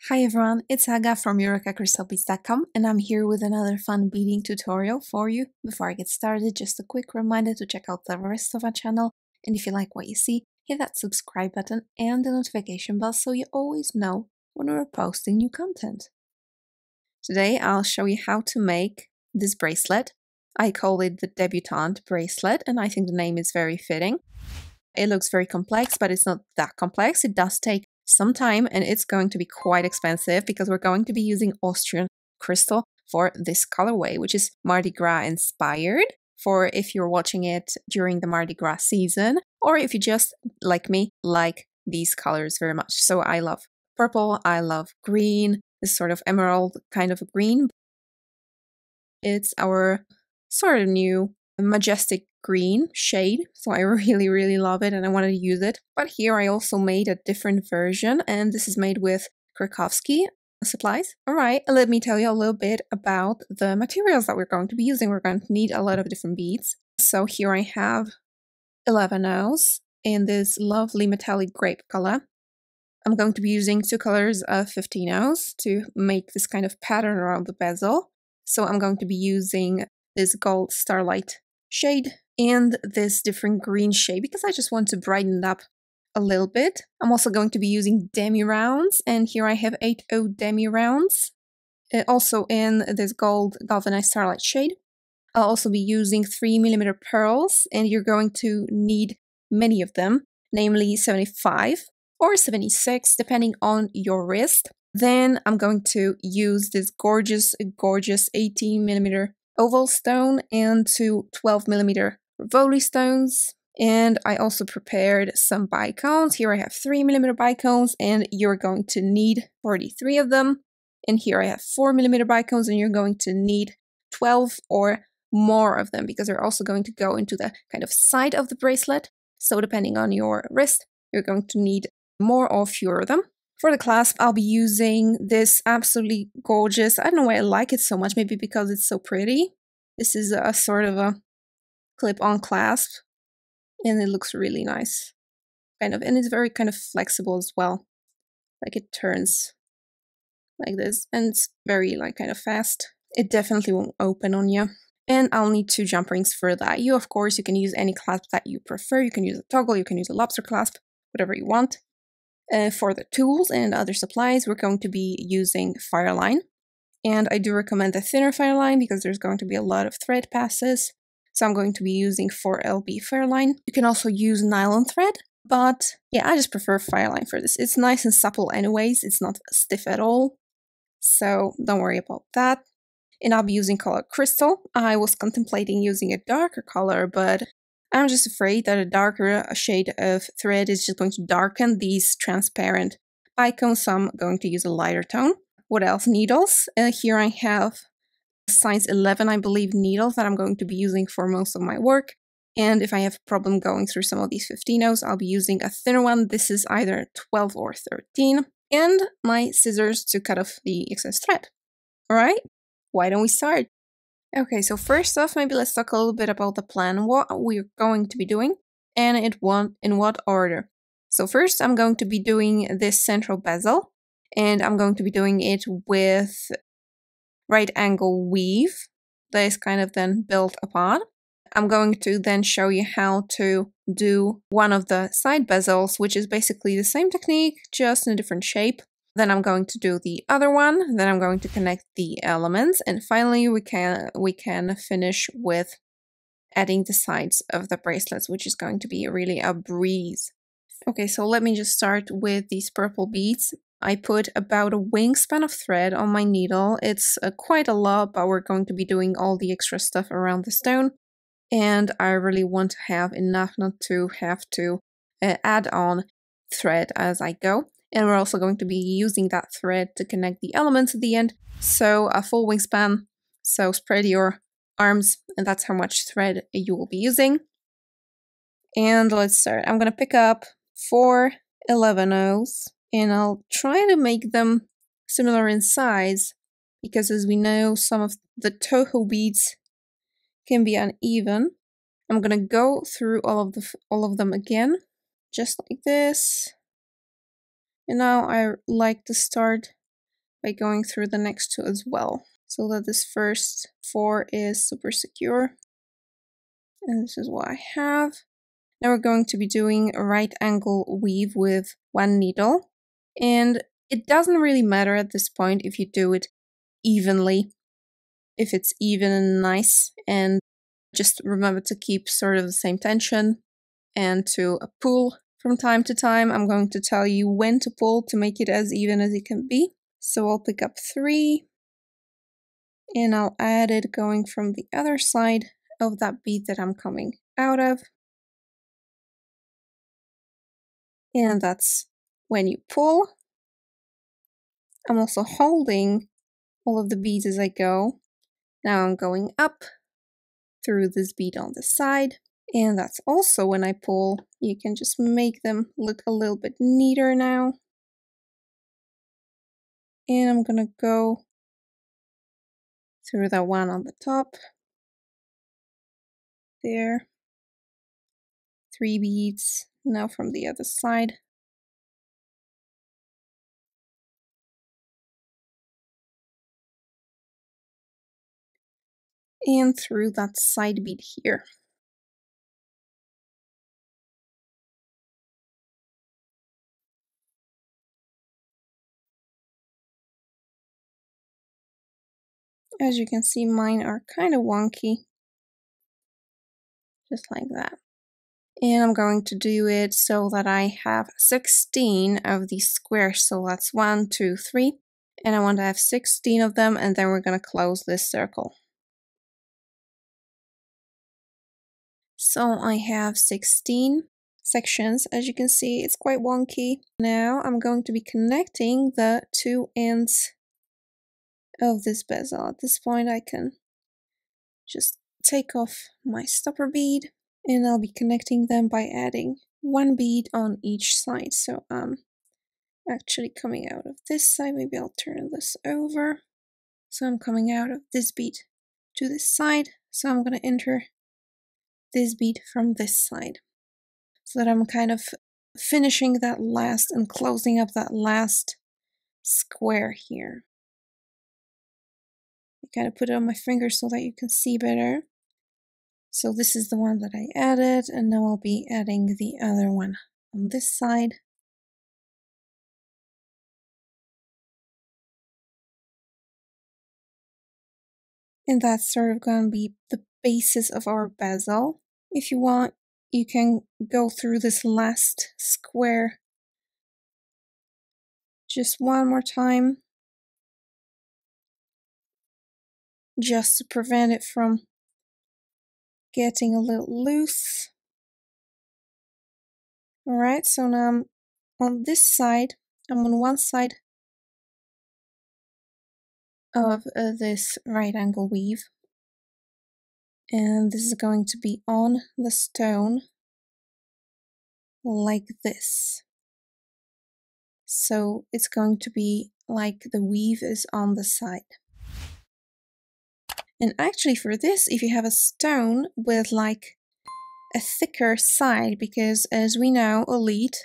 Hi everyone, it's Aga from EurekaCrystalBeads.com and I'm here with another fun beading tutorial for you. Before I get started, just a quick reminder to check out the rest of our channel, and if you like what you see, hit that subscribe button and the notification bell so you always know when we're posting new content. Today I'll show you how to make this bracelet. I call it the Debutante Bracelet and I think the name is very fitting. It looks very complex, but it's not that complex. It does take some time and it's going to be quite expensive because we're going to be using Austrian crystal for this colorway, which is Mardi Gras inspired, for if you're watching it during the Mardi Gras season, or if you just, like me, like these colors very much. So I love purple, I love green, this sort of emerald kind of green. It's our sort of new majestic green shade, so I really love it and I wanted to use it. But here I also made a different version, and this is made with Krakowski supplies. Alright, let me tell you a little bit about the materials that we're going to be using. We're going to need a lot of different beads. So here I have 11 O's in this lovely metallic grape color. I'm going to be using 2 colors of 15 O's to make this kind of pattern around the bezel. So I'm going to be using this gold starlight shade and this different green shade because I just want to brighten it up a little bit. I'm also going to be using demi rounds, and here I have 8O demi rounds, also in this gold galvanized starlight shade. I'll also be using 3mm pearls, and you're going to need many of them, namely 75 or 76 depending on your wrist. Then I'm going to use this gorgeous 18mm oval stone and 2 12mm Rivoli stones. And I also prepared some bicones. Here I have 3mm bicones and you're going to need 43 of them. And here I have 4mm bicones and you're going to need 12 or more of them because they're also going to go into the kind of side of the bracelet. So depending on your wrist, you're going to need more or fewer of them. For the clasp, I'll be using this absolutely gorgeous, I don't know why I like it so much, maybe because it's so pretty. This is a sort of a clip-on clasp, and it looks really nice. And it's very kind of flexible as well. Like it turns like this, and it's very kind of fast. It definitely won't open on you. And I'll need 2 jump rings for that. Of course, you can use any clasp that you prefer. You can use a toggle, you can use a lobster clasp, whatever you want. For the tools and other supplies, we're going to be using Fireline. And I do recommend a thinner Fireline because there's going to be a lot of thread passes. So I'm going to be using 4LB Fireline. You can also use nylon thread, but yeah, I just prefer Fireline for this. It's nice and supple anyways, it's not stiff at all. So don't worry about that. And I'll be using color Crystal. I was contemplating using a darker color, but I'm just afraid that a darker shade of thread is just going to darken these transparent bicones, so I'm going to use a lighter tone. What else? Needles. Here I have size 11, I believe, needles that I'm going to be using for most of my work. And if I have a problem going through some of these 15-Os, I'll be using a thinner one. This is either 12 or 13. And my scissors to cut off the excess thread. Alright, why don't we start? Okay, so first off, maybe let's talk a little bit about the plan, what we're going to be doing, and in what order. So first, I'm going to be doing this central bezel, and I'm going to be doing it with right angle weave that is kind of then built upon. I'm going to then show you how to do one of the side bezels, which is basically the same technique, just in a different shape. Then I'm going to do the other one, then I'm going to connect the elements, and finally we can finish with adding the sides of the bracelets, which is going to be really a breeze. Okay, so let me just start with these purple beads. I put about a wingspan of thread on my needle. It's quite a lot, but we're going to be doing all the extra stuff around the stone, and I really want to have enough not to have to add on thread as I go. And we're also going to be using that thread to connect the elements at the end. So a full wingspan, so spread your arms, and that's how much thread you will be using. And let's start. I'm going to pick up 4 11-Os, and I'll try to make them similar in size, because as we know, some of the Toho beads can be uneven. I'm going to go through all of them again, just like this. And now I like to start by going through the next two as well, so that this first 4 is super secure. And this is what I have. Now we're going to be doing a right angle weave with 1 needle. And it doesn't really matter at this point if you do it evenly, if it's even and nice. And just remember to keep sort of the same tension and to pull from time to time. I'm going to tell you when to pull to make it as even as it can be. So I'll pick up 3 and I'll add it going from the other side of that bead that I'm coming out of. And that's when you pull. I'm also holding all of the beads as I go. Now I'm going up through this bead on the side. And that's also when I pull. You can just make them look a little bit neater now. And I'm gonna go through that one on the top. There. 3 beads. Now from the other side. And through that side bead here. As you can see, mine are kind of wonky. Just like that. And I'm going to do it so that I have 16 of these squares. So that's 1, 2, 3. And I want to have 16 of them, and then we're going to close this circle. So I have 16 sections. As you can see, it's quite wonky. Now I'm going to be connecting the 2 ends of this bezel. At this point, I can just take off my stopper bead, and I'll be connecting them by adding 1 bead on each side. So I'm actually coming out of this side. Maybe I'll turn this over. So I'm coming out of this bead to this side. So I'm going to enter this bead from this side, so that I'm kind of finishing that last and closing up that last square here. I kind of put it on my finger so that you can see better. So this is the one that I added, and now I'll be adding the other one on this side. And that's sort of going to be the basis of our bezel. If you want, you can go through this last square just one more time, just to prevent it from getting a little loose. Alright, so now I'm on this side. I'm on one side of this right angle weave, and this is going to be on the stone like this. So it's going to be like the weave is on the side. And actually for this, if you have a stone with like a thicker side, because as we know, ELITE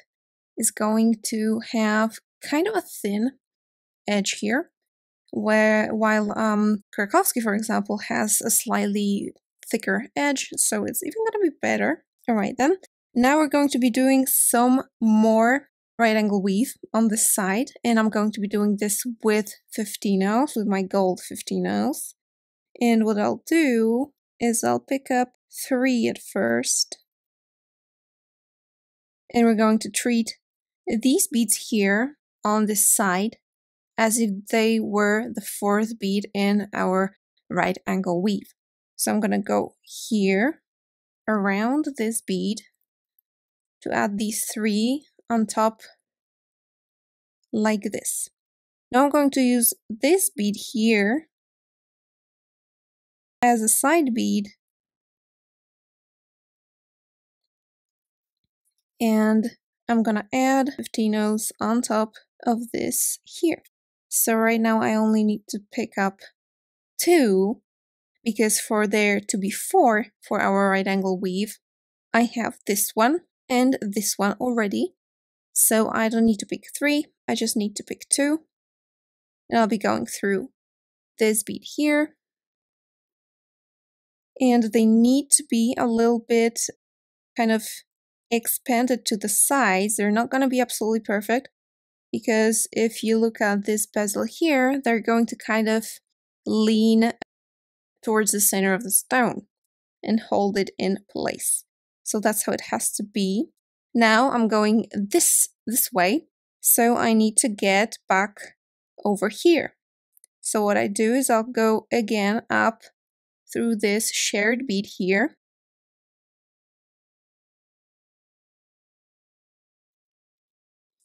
is going to have kind of a thin edge here, while Krakowski, for example, has a slightly thicker edge, so it's even going to be better. Alright then, now we're going to be doing some more right angle weave on this side, and I'm going to be doing this with 15-0s, with my gold 15-0s. And what I'll do is I'll pick up 3 at first, and we're going to treat these beads here on this side as if they were the 4th bead in our right angle weave. So I'm going to go here around this bead to add these 3 on top like this. Now I'm going to use this bead here as a side bead, and I'm going to add 15-0s on top of this here. So right now I only need to pick up 2, because for there to be 4 for our right angle weave, I have this one and this one already. So I don't need to pick 3, I just need to pick 2. And I'll be going through this bead here. And they need to be a little bit kind of expanded to the sides. They're not going to be absolutely perfect, because if you look at this bezel here, they're going to kind of lean towards the center of the stone and hold it in place. So that's how it has to be. Now I'm going this way, so I need to get back over here. So what I do is I'll go again up through this shared bead here.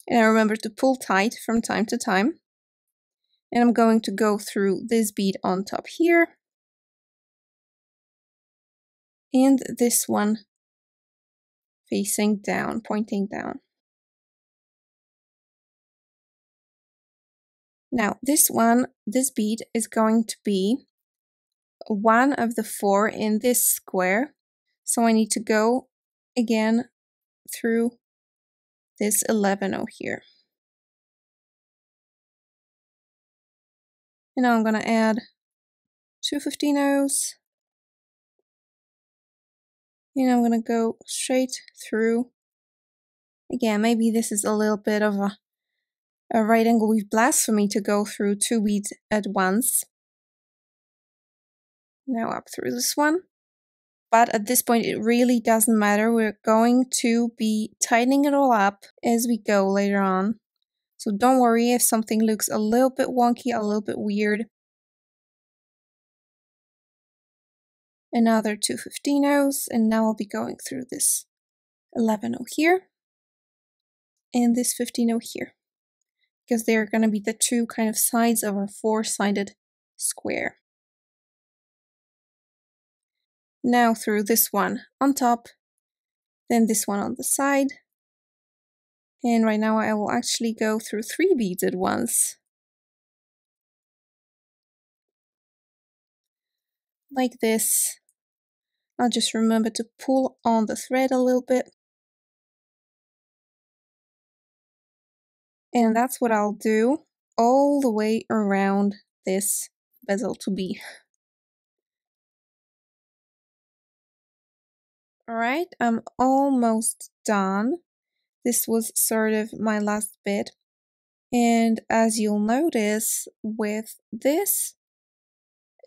And I remember to pull tight from time to time. And I'm going to go through this bead on top here. And this one facing down, pointing down. Now this bead is going to be one of the 4 in this square. So I need to go again through this 11-0 here. And now I'm going to add 2 15-0s. And I'm going to go straight through. Again, maybe this is a little bit of a right angle weave blasphemy to go through 2 beads at once. Now up through this one. But at this point, it really doesn't matter. We're going to be tightening it all up as we go later on. So don't worry if something looks a little bit wonky, a little bit weird. Another 2 15-0s, and now I'll be going through this 11-0 here and this 15-0 here, because they're going to be the 2 kind of sides of our 4-sided square. Now through this one on top, then this one on the side. And right now I will actually go through 3 beads at once. Like this. I'll just remember to pull on the thread a little bit. And that's what I'll do all the way around this bezel to be. Alright, I'm almost done. This was sort of my last bit. And as you'll notice with this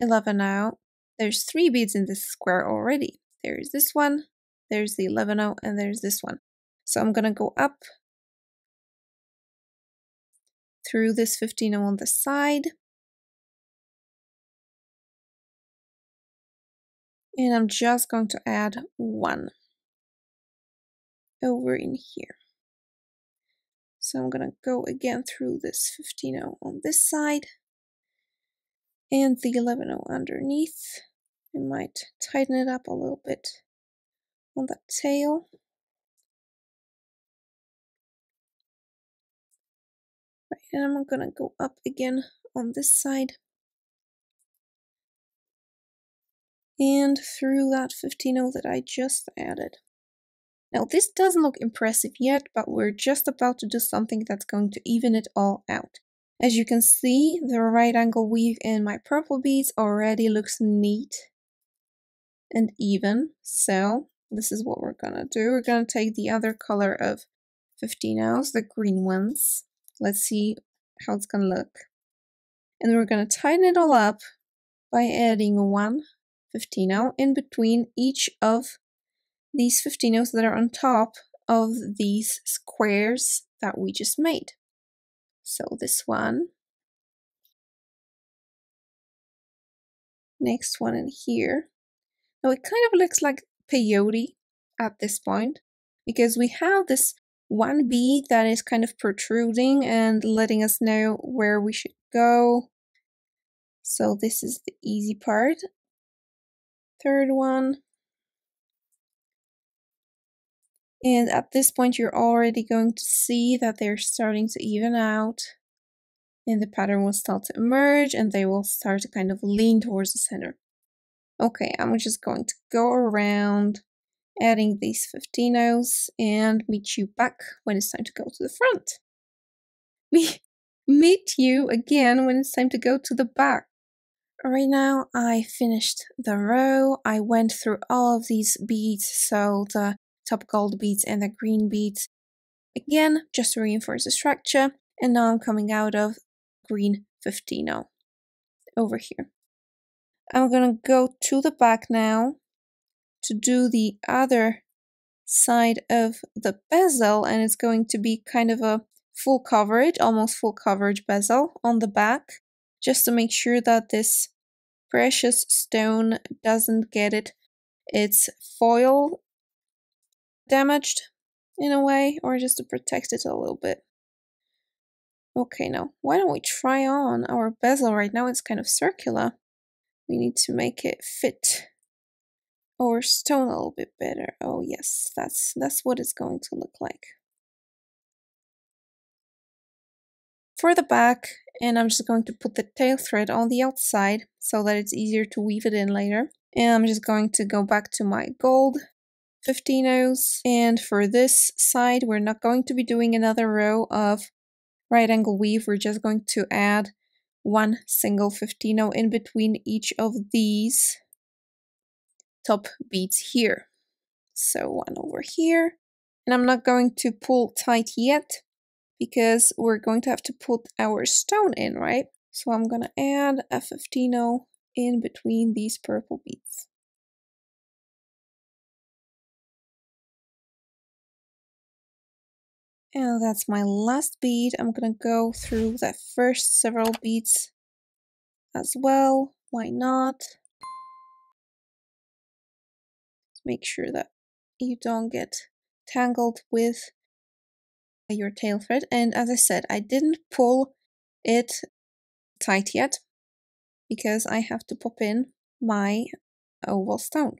11-0, there's 3 beads in this square already. There's this one, there's the 11-0, and there's this one. So I'm gonna go up through this 15-0 on the side. And I'm just going to add 1 over in here. So I'm gonna go again through this 15-0 on this side and the 11-0 underneath. I might tighten it up a little bit on that tail. Right, and I'm gonna go up again on this side and through that 15-0 that I just added. Now this doesn't look impressive yet, but we're just about to do something that's going to even it all out. As you can see, the right angle weave in my purple beads already looks neat and even. So this is what we're gonna do. We're gonna take the other color of 15-0s, the green ones. Let's see how it's gonna look. And we're gonna tighten it all up by adding 1 15-0 in between each of these 15-0s that are on top of these squares that we just made. So this one, next one in here. Now it kind of looks like peyote at this point, because we have this one bead that is kind of protruding and letting us know where we should go. So this is the easy part. Third one. And at this point, you're already going to see that they're starting to even out. And the pattern will start to emerge and they will start to kind of lean towards the center. Okay, I'm just going to go around adding these 15-0s and meet you back when it's time to go to the front. meet you again when it's time to go to the back. Right now I finished the row. I went through all of these beads, so the top gold beads and the green beads. Again, just to reinforce the structure, and now I'm coming out of green 15 over here. I'm gonna go to the back now to do the other side of the bezel, and it's going to be kind of a full coverage, almost full coverage bezel on the back, just to make sure that this precious stone doesn't get its foil damaged in a way, or just to protect it a little bit. Okay, now why don't we try on our bezel? Right now it's kind of circular. We need to make it fit our stone a little bit better. Oh yes, that's what it's going to look like. For the back, and I'm just going to put the tail thread on the outside so that it's easier to weave it in later. And I'm just going to go back to my gold 15-0s, and for this side we're not going to be doing another row of right angle weave. We're just going to add one single 15-0 in between each of these top beads here. So one over here, and I'm not going to pull tight yet because we're going to have to put our stone in, right? So I'm gonna add a 15-0 in between these purple beads. And that's my last bead. I'm gonna go through the first several beads as well. Why not? Make sure that you don't get tangled with your tail thread. And as I said, I didn't pull it tight yet because I have to pop in my oval stone.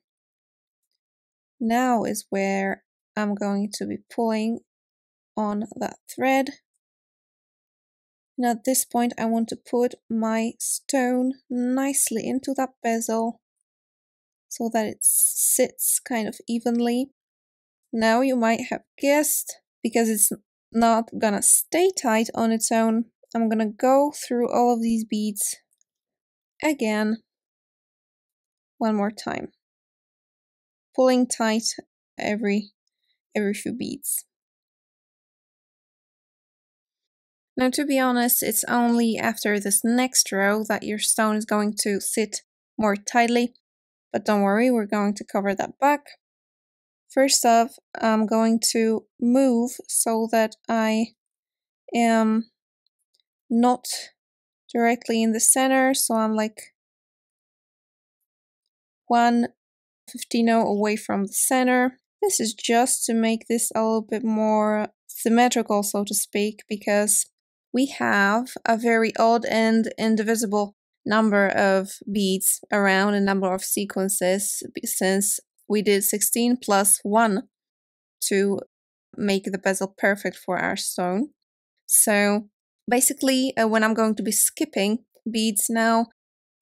Now is where I'm going to be pulling on that thread. And at this point I want to put my stone nicely into that bezel so that it sits kind of evenly. Now you might have guessed, because it's not gonna stay tight on its own, I'm gonna go through all of these beads again one more time, pulling tight every few beads. Now, to be honest, it's only after this next row that your stone is going to sit more tightly, but don't worry, we're going to cover that back. First off, I'm going to move so that I am not directly in the center, so I'm like 1 15-0 away from the center. This is just to make this a little bit more symmetrical, so to speak, because we have a very odd and indivisible number of beads around, a number of sequences, since we did 16 plus 1 to make the bezel perfect for our stone. So basically, when I'm going to be skipping beads now,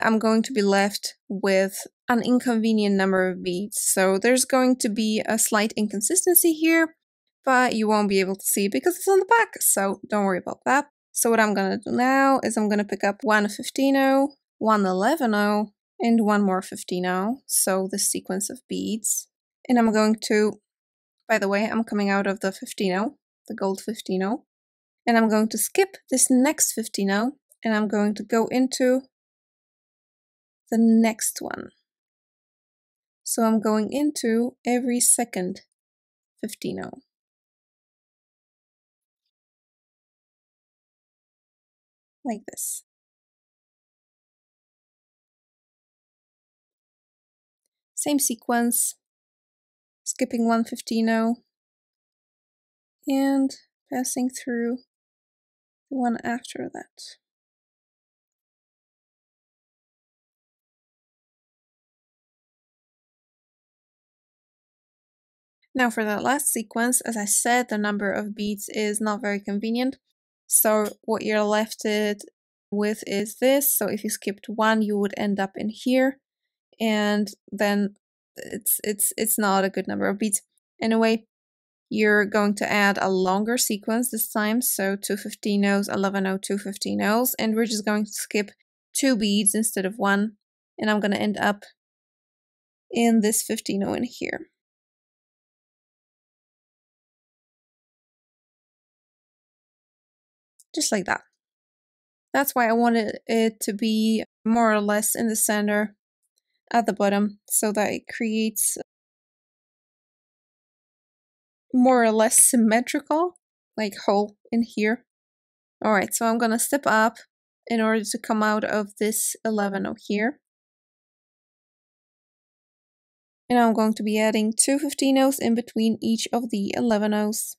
I'm going to be left with an inconvenient number of beads. So there's going to be a slight inconsistency here, but you won't be able to see because it's on the back, so don't worry about that. So what I'm gonna do now is I'm gonna pick up one 15-0, one 11-0, and one more 15-0, so this sequence of beads. And I'm going to, by the way, I'm coming out of the 15-0, the gold 15-0, and I'm going to skip this next 15-0, and I'm going to go into the next one. So I'm going into every second 15-0. Like this. Same sequence, skipping one 15-0 and passing through the one after that. Now for the last sequence, as I said, the number of beads is not very convenient. So what you're left with is this. So if you skipped one, you would end up in here, and then it's not a good number of beads. Anyway, you're going to add a longer sequence this time, so 2 15-0s, 11-0, 2 15-0s, and we're just going to skip 2 beads instead of 1, and I'm going to end up in this 15-0 in here. Just like that. That's why I wanted it to be more or less in the center at the bottom, so that it creates more or less symmetrical, like hole in here. Alright, so I'm gonna step up in order to come out of this 11-0 here. And I'm going to be adding 2 15-0s in between each of the 11-0s.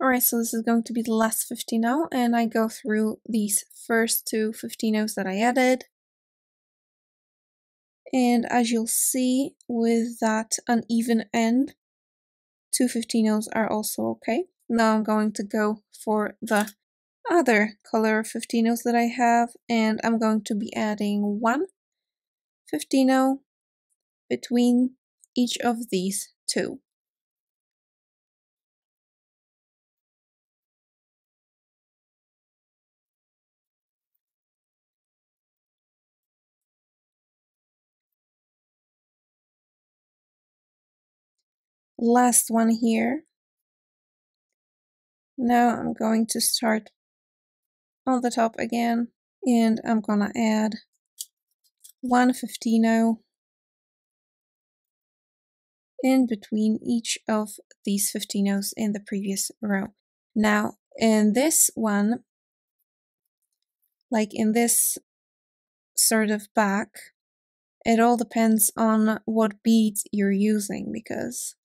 Alright, so this is going to be the last 15-0, and I go through these first 2 15-0s that I added. And as you'll see, with that uneven end, 2 15-0s are also okay. Now I'm going to go for the other color 15-0s that I have, and I'm going to be adding 1 15-0 between each of these 2. Last one here. Now I'm going to start on the top again, and I'm gonna add 1 15-0 in between each of these 15-0s in the previous row. Now, in this one, like in this sort of back, it all depends on what beads you're using, because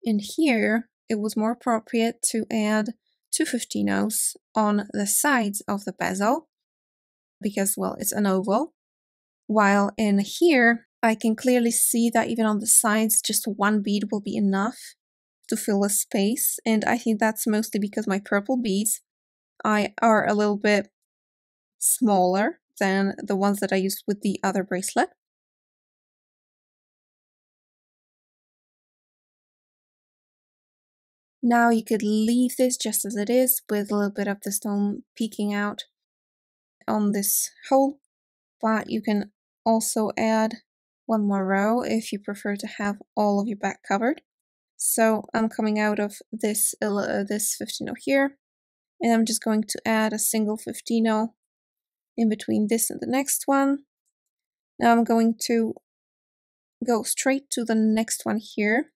in here, it was more appropriate to add 2 15-0s on the sides of the bezel, because, well, it's an oval. While in here, I can clearly see that even on the sides, just 1 bead will be enough to fill a space, and I think that's mostly because my purple beads are a little bit smaller than the ones that I used with the other bracelet. Now you could leave this just as it is, with a little bit of the stone peeking out on this hole, but you can also add 1 more row if you prefer to have all of your back covered. So I'm coming out of this 15-0 here, and I'm just going to add a single 15-0 in between this and the next one. Now I'm going to go straight to the next one here,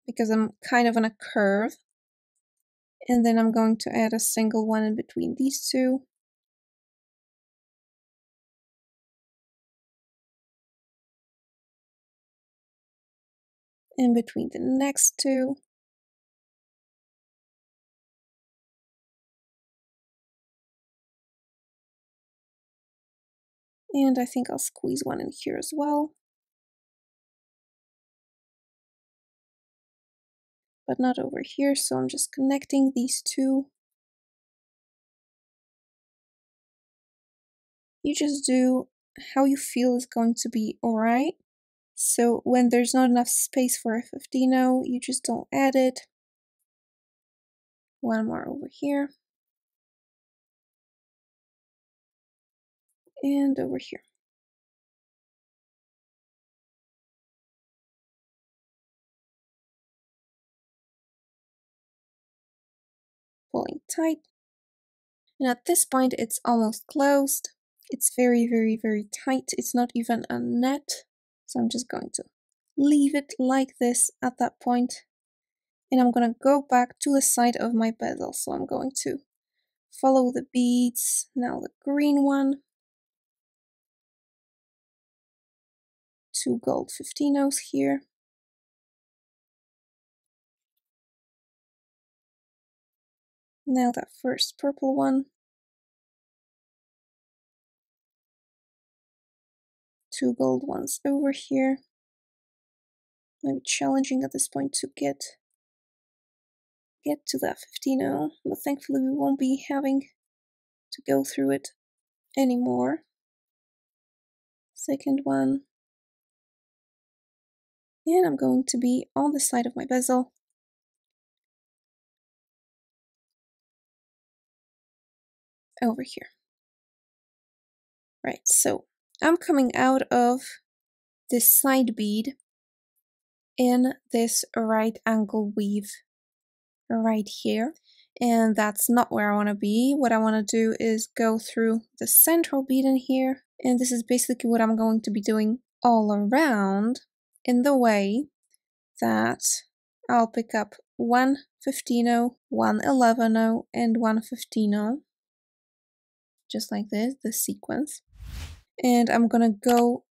because I'm kind of on a curve, and then I'm going to add a single one in between these 2. In between the next 2. And I think I'll squeeze one in here as well. But not over here, so I'm just connecting these 2. You just do how you feel is going to be alright. So when there's not enough space for a 15-0, you just don't add it. 1 more over here. And over here. Pulling tight. And at this point, it's almost closed. It's very, very, very tight. It's not even a net. So I'm just going to leave it like this at that point. And I'm going to go back to the side of my bezel. So I'm going to follow the beads. Now the green one. 2 gold 15-0s here. Now that first purple one. 2 gold ones over here. Might be challenging at this point to get to that 15-0, but thankfully we won't be having to go through it anymore. Second one. And I'm going to be on the side of my bezel. Over here. Right, so I'm coming out of this side bead in this right angle weave right here. And that's not where I want to be. What I want to do is go through the central bead in here. And this is basically what I'm going to be doing all around in the way that I'll pick up 1 15-0, 1 11-0, and 1 15-0. Just like this sequence. And I'm gonna go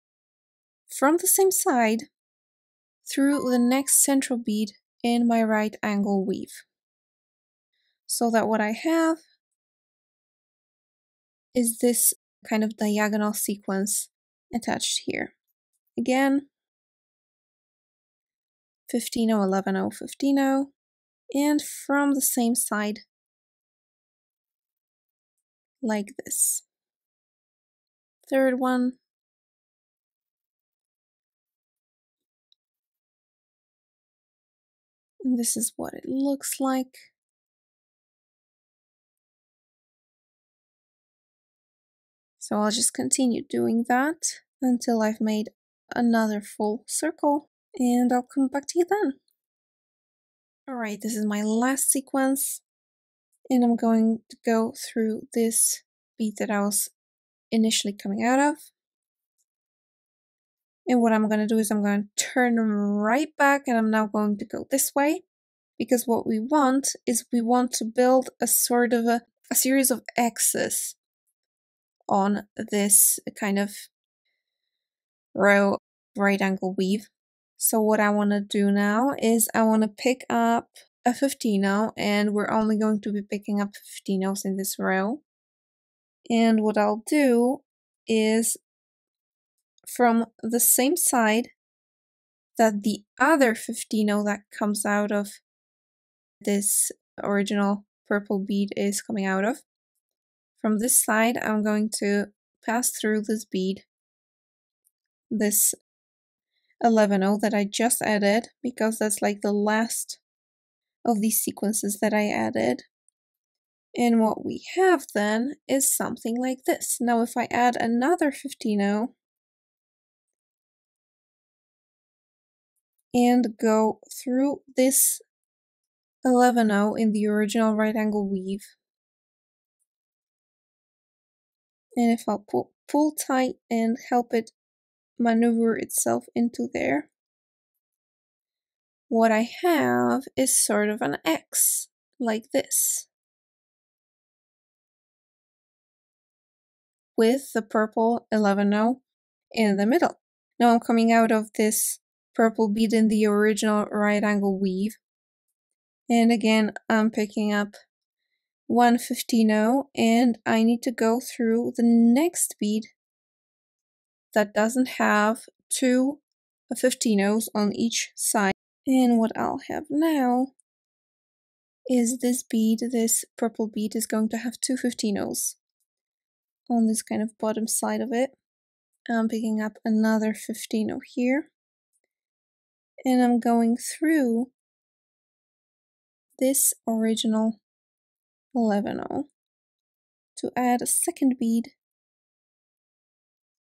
from the same side through the next central bead in my right angle weave. So that what I have is this kind of diagonal sequence attached here. Again, 15-0, 11-0, 15-0, and from the same side, like this. Third one. And this is what it looks like. So I'll just continue doing that until I've made another full circle, and I'll come back to you then. Alright, this is my last sequence, and I'm going to go through this bead that I was initially coming out of. And what I'm going to do is I'm going to turn right back, and I'm now going to go this way, because what we want is we want to build a sort of a series of X's on this kind of row right angle weave. So what I want to do now is I want to pick up a 15-0, and we're only going to be picking up 15-0s in this row. And what I'll do is from the same side that the other 15-0 that comes out of this original purple bead is coming out of, from this side I'm going to pass through this bead, this 11-0 that I just added, because that's like the last of these sequences that I added. And what we have then is something like this. Now if I add another 15-0 and go through this 11-0 in the original right angle weave, and if I'll pull tight and help it maneuver itself into there, what I have is sort of an X, like this, with the purple 11-0 in the middle. Now I'm coming out of this purple bead in the original right angle weave, and again I'm picking up 1 15-0, and I need to go through the next bead that doesn't have two 15-0s on each side. And what I'll have now is this bead, this purple bead, is going to have two 15-0s on this kind of bottom side of it. I'm picking up another 15-0 here, and I'm going through this original 11-0 to add a second bead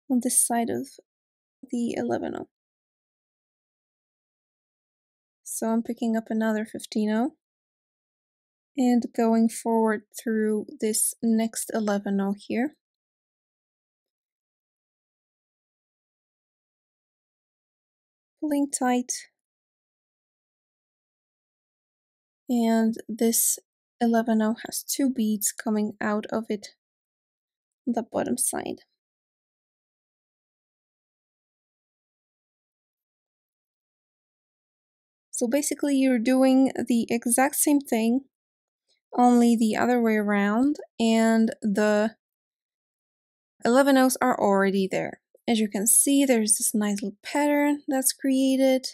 on this side of the 11-0. So I'm picking up another 15-0 and going forward through this next 11-0 here. Pulling tight, and this 11-0 has two beads coming out of it on the bottom side. So basically you're doing the exact same thing, only the other way around, and the 11-0s are already there. As you can see, there's this nice little pattern that's created.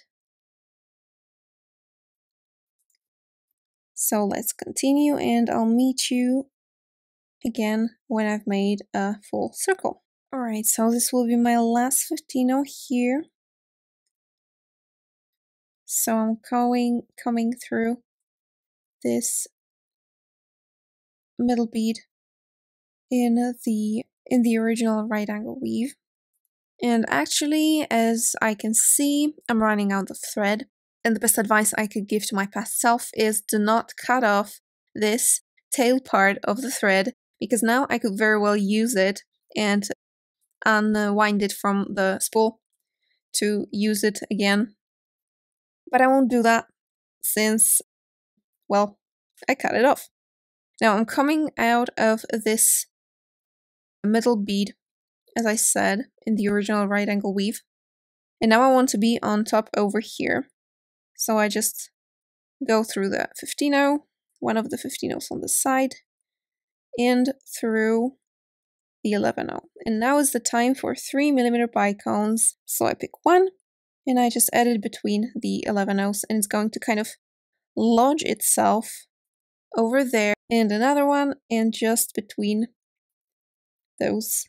So let's continue and I'll meet you again when I've made a full circle. Alright, so this will be my last 15 here. So I'm coming through this middle bead in the original right angle weave. And actually, as I can see, I'm running out of thread. And the best advice I could give to my past self is do not cut off this tail part of the thread, because now I could very well use it and unwind it from the spool to use it again. But I won't do that since, well, I cut it off. Now I'm coming out of this middle bead, as I said, in the original right angle weave. And now I want to be on top over here. So I just go through the 15-0, one of the 15-0s on the side, and through the 11-0. And now is the time for 3mm bicones. So I pick one, and I just add it between the 11-0s, and it's going to kind of lodge itself over there, and another one, and just between those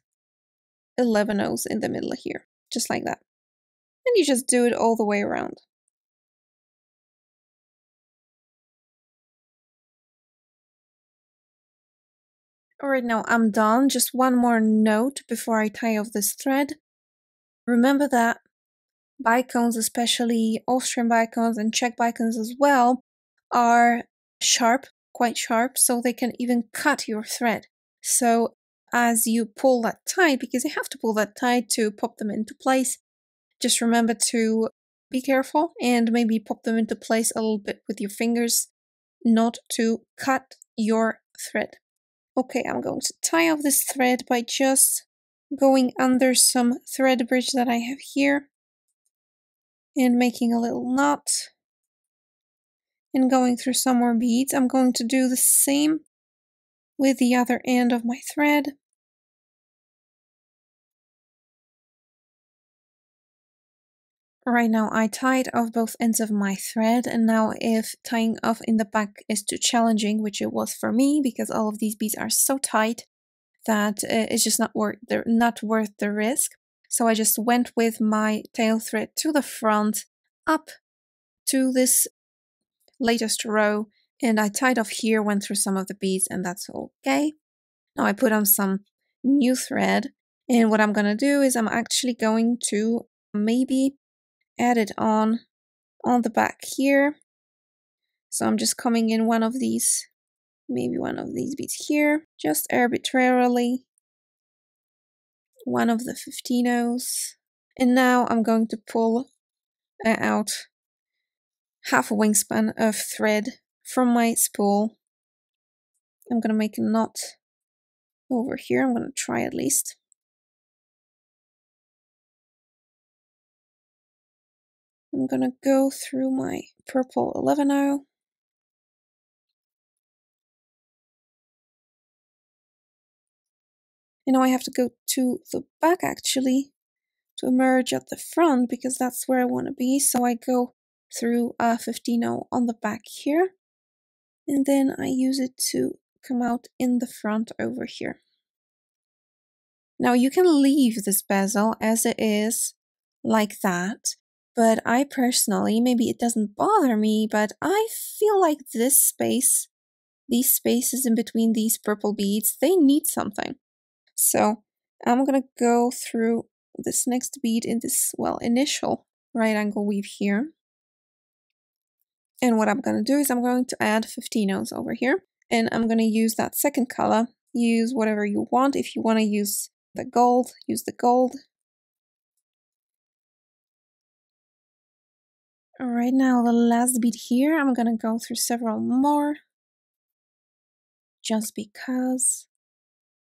11-0s in the middle here, just like that. And you just do it all the way around. Alright, now I'm done. Just one more note before I tie off this thread. Remember that bicones, especially Austrian bicones and Czech bicones as well, are sharp, quite sharp, so they can even cut your thread. So as you pull that tight, because you have to pull that tight to pop them into place, just remember to be careful and maybe pop them into place a little bit with your fingers, not to cut your thread. Okay, I'm going to tie off this thread by just going under some thread bridge that I have here and making a little knot and going through some more beads. I'm going to do the same with the other end of my thread. Right now I tied off both ends of my thread, and now if tying off in the back is too challenging, which it was for me because all of these beads are so tight that it's just not worth the risk. So I just went with my tail thread to the front, up to this latest row, and I tied off here, went through some of the beads, and that's okay. Now I put on some new thread, and what I'm gonna do is I'm actually going to maybe add it on the back here. So I'm just coming in one of these, maybe one of these beads here, just arbitrarily, one of the 15-0s. And now I'm going to pull out half a wingspan of thread from my spool. I'm gonna make a knot over here. I'm gonna try at least. I'm gonna go through my purple 11-0. And now I have to go to the back actually to emerge at the front because that's where I want to be. So I go through a 15-0 on the back here, and then I use it to come out in the front over here. Now you can leave this bezel as it is, like that, but I personally, maybe it doesn't bother me, but I feel like this space, these spaces in between these purple beads, they need something. So I'm gonna go through this next bead in this, well, initial right angle weave here. And what I'm gonna do is I'm going to add 15-0s over here, and I'm gonna use that second color. Use whatever you want. If you want to use the gold, use the gold. Alright, now the last bead here, I'm gonna go through several more, just because.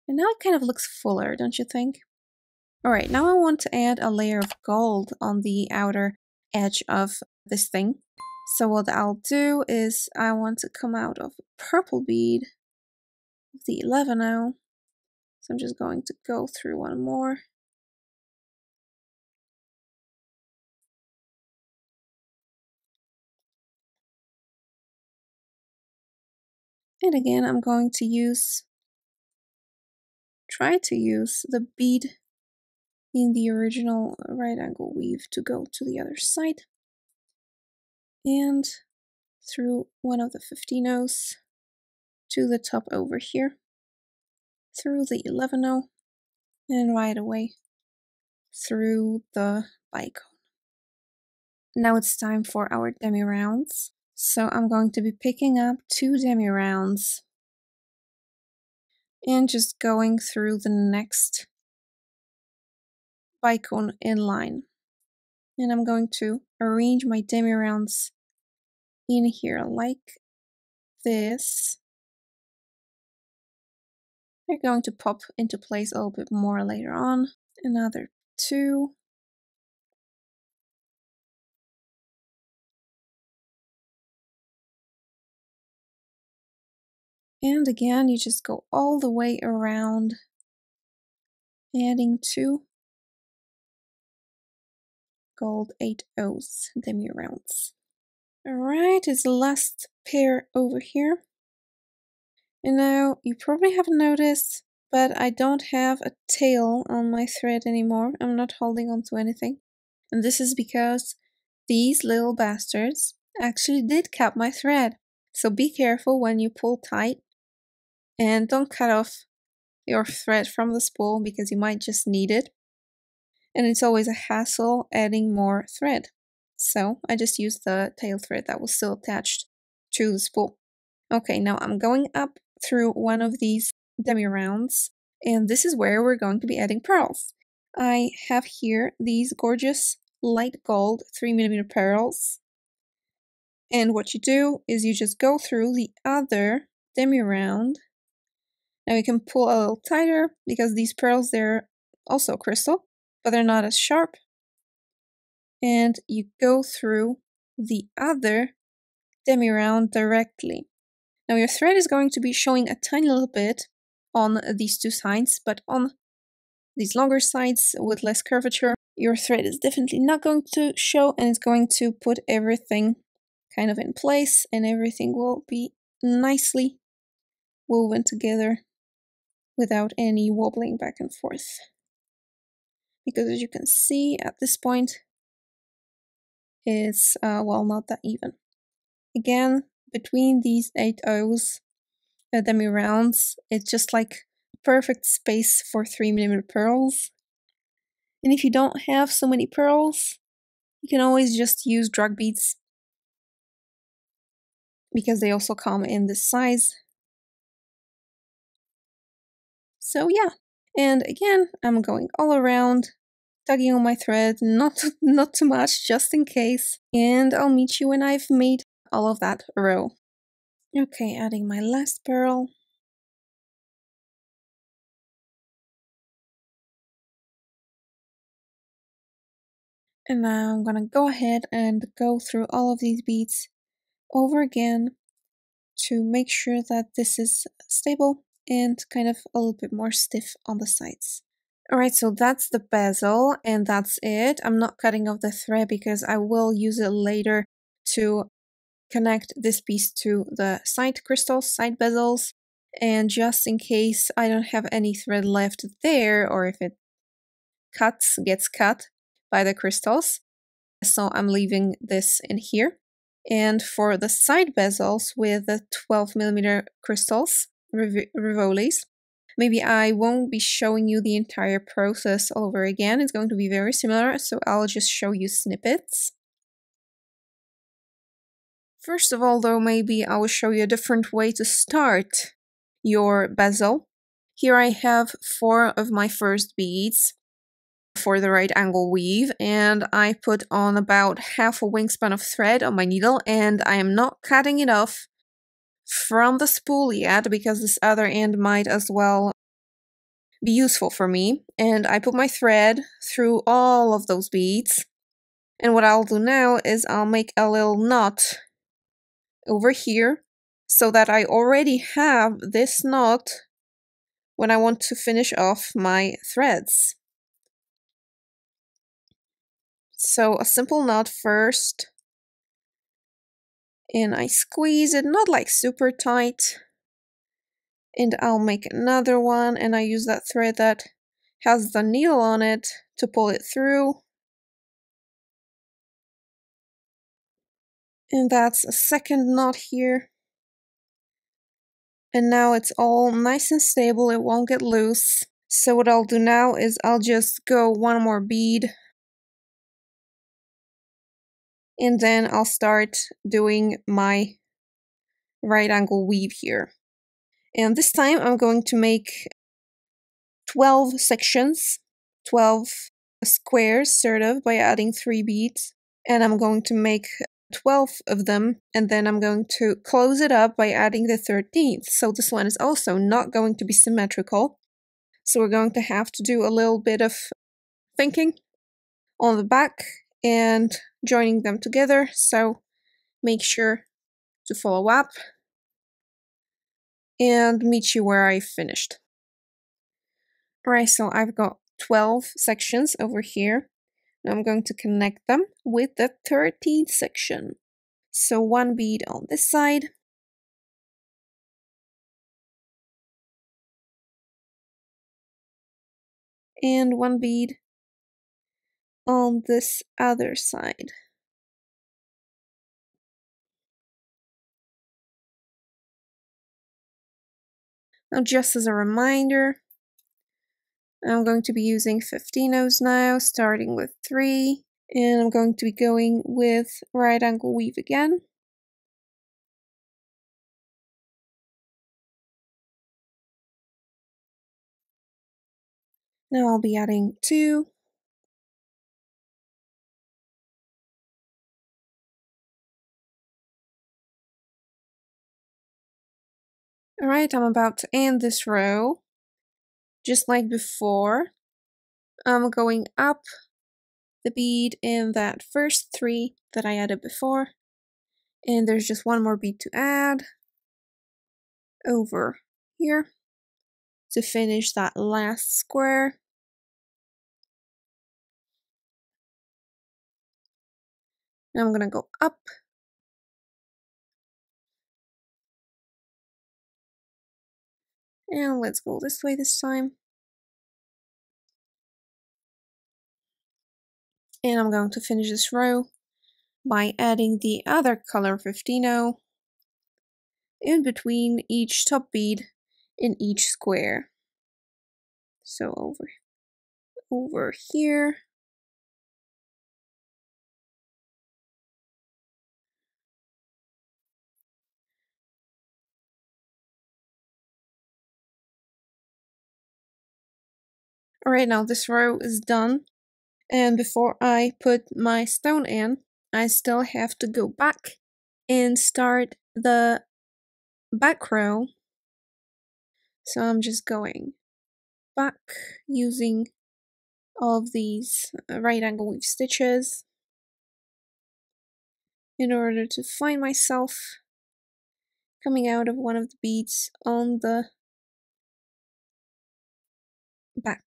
And now it kind of looks fuller, don't you think? Alright, now I want to add a layer of gold on the outer edge of this thing. So what I'll do is I want to come out of a purple bead, the 11-0. So I'm just going to go through one more. And again, I'm going to try to use the bead in the original right angle weave to go to the other side. And through one of the 15-0s to the top over here, through the 11-0, and right away through the bicone. Now it's time for our demi rounds. So I'm going to be picking up 2 demi rounds and just going through the next bicone in line. And I'm going to arrange my demi rounds in here like this. They're going to pop into place a little bit more later on. Another 2. And again, you just go all the way around, adding 2 gold 8-0s demi rounds. Alright, it's the last pair over here. And now, you probably haven't noticed, but I don't have a tail on my thread anymore. I'm not holding on to anything. And this is because these little bastards actually did cut my thread. So be careful when you pull tight. And don't cut off your thread from the spool because you might just need it. And it's always a hassle adding more thread. So I just used the tail thread that was still attached to the spool. Okay, now I'm going up through one of these demi rounds, and this is where we're going to be adding pearls. I have here these gorgeous light gold 3mm pearls. And what you do is you just go through the other demi round. Now you can pull a little tighter because these pearls, they're also crystal, but they're not as sharp. And you go through the other demi round directly. Now your thread is going to be showing a tiny little bit on these 2 sides, but on these longer sides with less curvature, your thread is definitely not going to show, and it's going to put everything kind of in place, and everything will be nicely woven together without any wobbling back and forth. Because as you can see at this point, it's, well, not that even. Again, between these 8-0s, demi rounds, it's just like perfect space for 3mm pearls. And if you don't have so many pearls, you can always just use drug beads because they also come in this size. So yeah, and again, I'm going all around, tugging on my thread, not too much, just in case. And I'll meet you when I've made all of that row. Okay, adding my last pearl. And now I'm gonna go ahead and go through all of these beads over again to make sure that this is stable and kind of a little bit more stiff on the sides. Alright, so that's the bezel and that's it. I'm not cutting off the thread because I will use it later to connect this piece to the side crystals, side bezels, and just in case I don't have any thread left there, or if it gets cut by the crystals, so I'm leaving this in here. And for the side bezels with the 12mm crystals, Rivolis, maybe I won't be showing you the entire process all over again. It's going to be very similar, so I'll just show you snippets. First of all, though, maybe I will show you a different way to start your bezel. Here I have 4 of my first beads for the right angle weave, and I put on about half a wingspan of thread on my needle, and I am not cutting it off from the spool yet because this other end might as well be useful for me. And I put my thread through all of those beads, and what I'll do now is I'll make a little knot over here so that I already have this knot when I want to finish off my threads. So a simple knot first, and I squeeze it, not like super tight, And I'll make another one, and I use that thread that has the needle on it to pull it through. And that's a second knot here. And now it's all nice and stable, it won't get loose. So what I'll do now is I'll just go one more bead. And then I'll start doing my right angle weave here. And this time I'm going to make 12 sections, 12 squares sort of, by adding 3 beads. And I'm going to make 12 of them, and then I'm going to close it up by adding the 13th. So this one is also not going to be symmetrical. So we're going to have to do a little bit of thinking on the back and joining them together. So make sure to follow up and meet you where I finished. Alright, so I've got 12 sections over here. Now I'm going to connect them with the 13th section. So 1 bead on this side. And 1 bead on this other side. Now just as a reminder, I'm going to be using 15-ohs now, starting with 3. And I'm going to be going with right angle weave again. Now I'll be adding 2. Alright, I'm about to end this row. Just like before, I'm going up the bead in that first 3 that I added before. And there's just 1 more bead to add over here to finish that last square. Now I'm gonna go up. And let's go this way this time. And I'm going to finish this row by adding the other color 15-oh in between each top bead in each square. So over here. Alright, now this row is done. And before I put my stone in, I still have to go back and start the back row. So I'm just going back using all of these right angle weave stitches in order to find myself coming out of one of the beads on the back.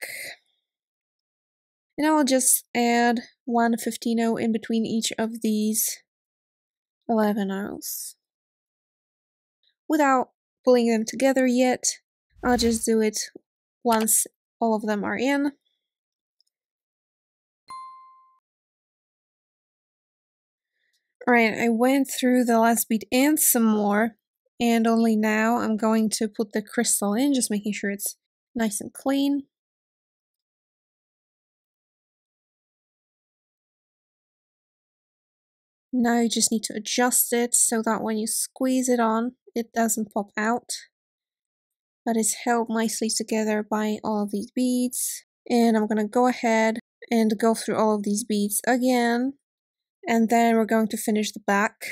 And I'll just add 1 15-oh in between each of these 11-ohs. Without pulling them together yet, I'll just do it once all of them are in. Alright, I went through the last bead and some more, and only now I'm going to put the crystal in, just making sure it's nice and clean. Now you just need to adjust it so that when you squeeze it on, it doesn't pop out, but it's held nicely together by all of these beads. And I'm gonna go ahead and go through all of these beads again, and then we're going to finish the back,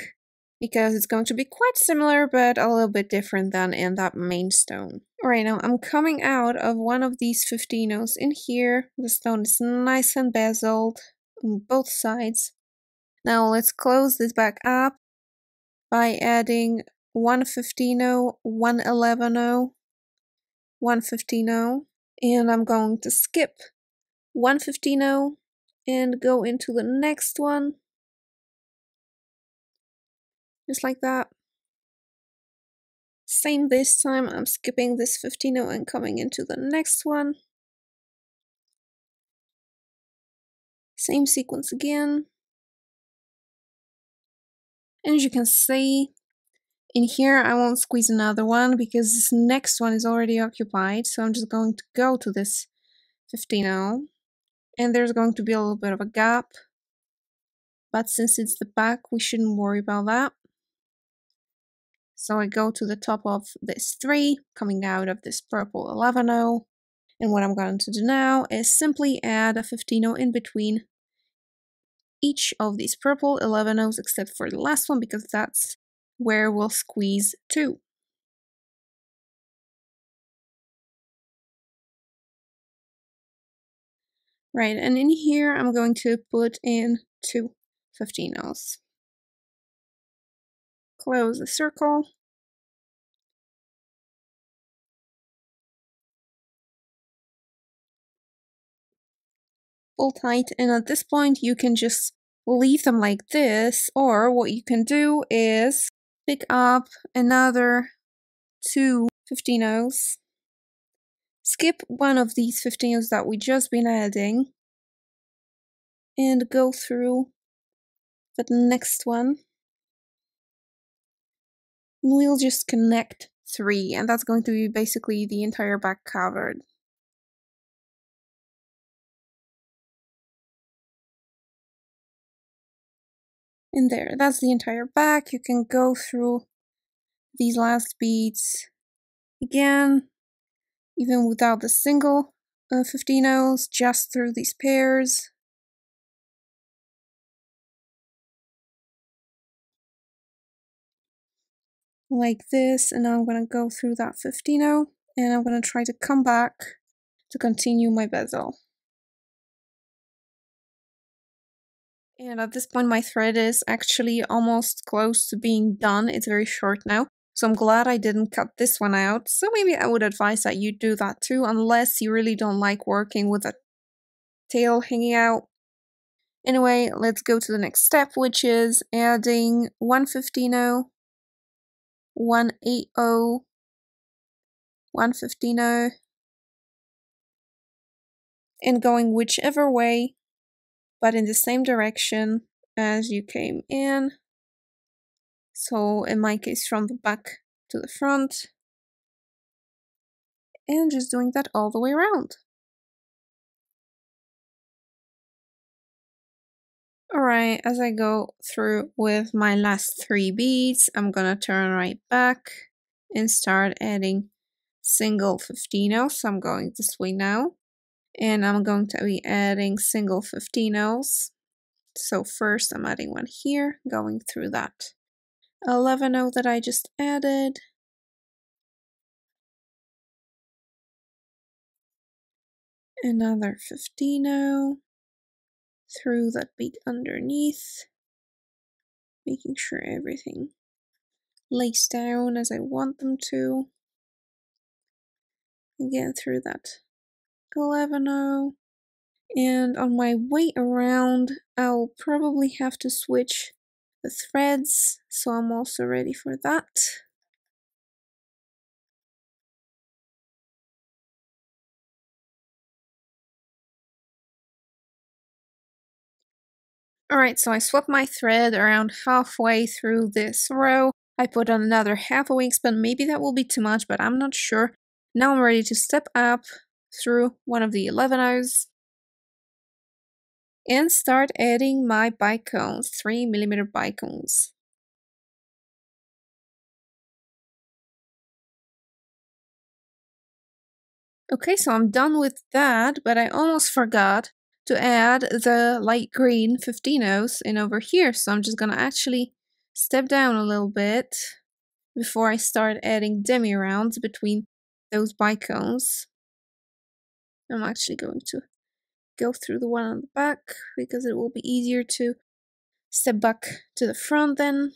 because it's going to be quite similar but a little bit different than in that main stone. Alright, now I'm coming out of one of these 15-ohs in here. The stone is nice and bezeled on both sides. Now let's close this back up by adding 1 15-oh, 1 11-oh, 1 15-oh, and I'm going to skip 1 15-oh and go into the next one, just like that. Same this time, I'm skipping this 15 and coming into the next one. Same sequence again. And as you can see, in here I won't squeeze another one because this next one is already occupied. So I'm just going to go to this 15 and there's going to be a little bit of a gap. But since it's the back, we shouldn't worry about that. So I go to the top of this 3, coming out of this purple 11 and what I'm going to do now is simply add a 15 in between each of these purple 11 except for the last one because that's where we'll squeeze 2. Right, and in here I'm going to put in 2 15 Close the circle. Pull tight, and at this point you can just leave them like this, or what you can do is pick up another 2 15 skip one of these 15 that we just been adding, and go through the next one. And we'll just connect 3, and that's going to be basically the entire back covered. And there, that's the entire back. You can go through these last beads again, even without the single 15 just through these pairs. Like this, and now I'm going to go through that 15 and I'm going to try to come back to continue my bezel. And at this point my thread is actually almost close to being done. It's very short now, so I'm glad I didn't cut this one out. So maybe I would advise that you do that too, unless you really don't like working with a tail hanging out. Anyway, let's go to the next step, which is adding 1 15 1 8 1 15 and going whichever way, but in the same direction as you came in. So in my case, from the back to the front, and just doing that all the way around. Alright, as I go through with my last 3 beads, I'm gonna turn right back and start adding single 15 so I'm going this way now. And I'm going to be adding single 15 So first I'm adding one here, going through that 11 that I just added. Another 15 through that bead underneath, making sure everything lays down as I want them to. Again through that 11 and on my way around I'll probably have to switch the threads, so I'm also ready for that. Alright, so I swapped my thread around halfway through this row. I put on another half a wingspan, maybe that will be too much, but I'm not sure. Now I'm ready to step up through one of the 11 and start adding my bicones, 3mm bicones. Okay, so I'm done with that, but I almost forgot to add the light green 15 in over here, so I'm just gonna actually step down a little bit before I start adding demi rounds between those bicones. I'm actually going to go through the one on the back because it will be easier to step back to the front then.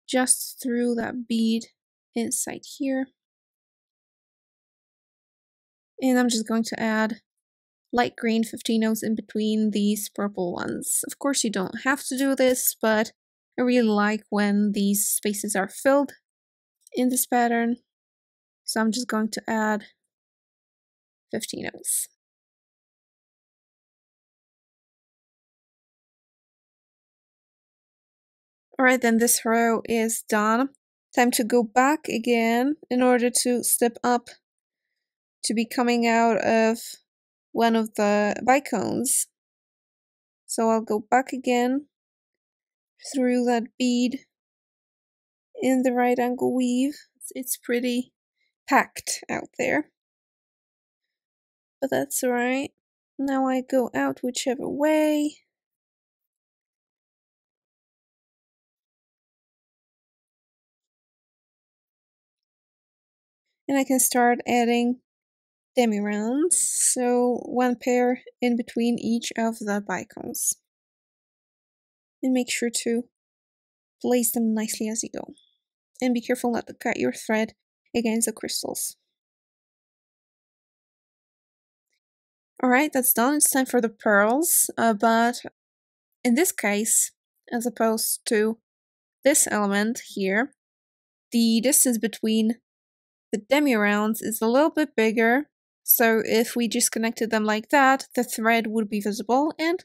Just through that bead inside here. And I'm just going to add light green 15 in between these purple ones. Of course you don't have to do this, but I really like when these spaces are filled. in this pattern. So I'm just going to add 15 of these. Alright, then this row is done. Time to go back again in order to step up to be coming out of one of the bicones. So I'll go back again through that bead in the right angle weave. It's pretty packed out there, but that's alright. Now I go out whichever way. And I can start adding demi rounds, so one pair in between each of the bicones. And make sure to place them nicely as you go. And be careful not to cut your thread against the crystals. Alright, that's done. It's time for the pearls, but in this case, as opposed to this element here, the distance between the demi rounds is a little bit bigger, so if we just connected them like that, the thread would be visible, and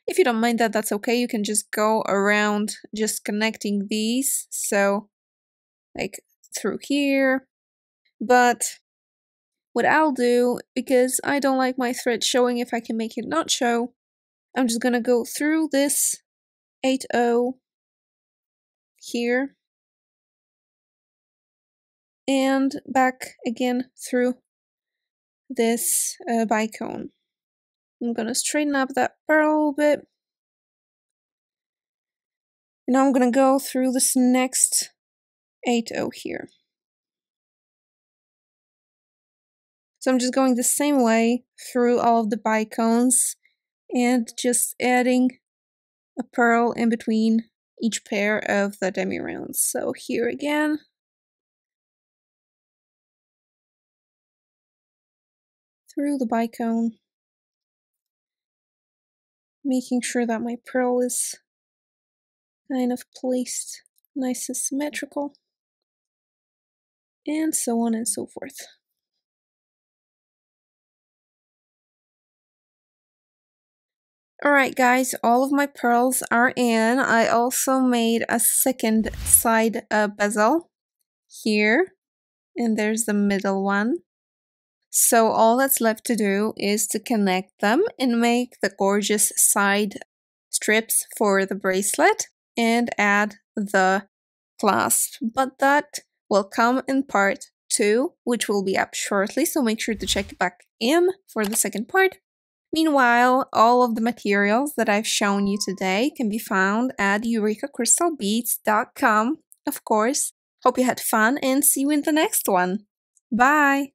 if you don't mind that, that's okay. You can just go around just connecting these, so like through here. But what I'll do, because I don't like my thread showing if I can make it not show, I'm just gonna go through this 8-0 here and back again through this bicone. I'm gonna straighten up that pearl a little bit. And now I'm gonna go through this next 8-0 here. So I'm just going the same way through all of the bicones and just adding a pearl in between each pair of the demi rounds. So here again. Through the bicone. Making sure that my pearl is kind of placed nice and symmetrical. And so on and so forth. Alright guys, all of my pearls are in. I also made a second side bezel here, and there's the middle one. So all that's left to do is to connect them and make the gorgeous side strips for the bracelet and add the clasp. But that will come in part 2, which will be up shortly, so make sure to check back in for the second part. Meanwhile, all of the materials that I've shown you today can be found at eurekacrystalbeads.com, of course. Hope you had fun and see you in the next one. Bye!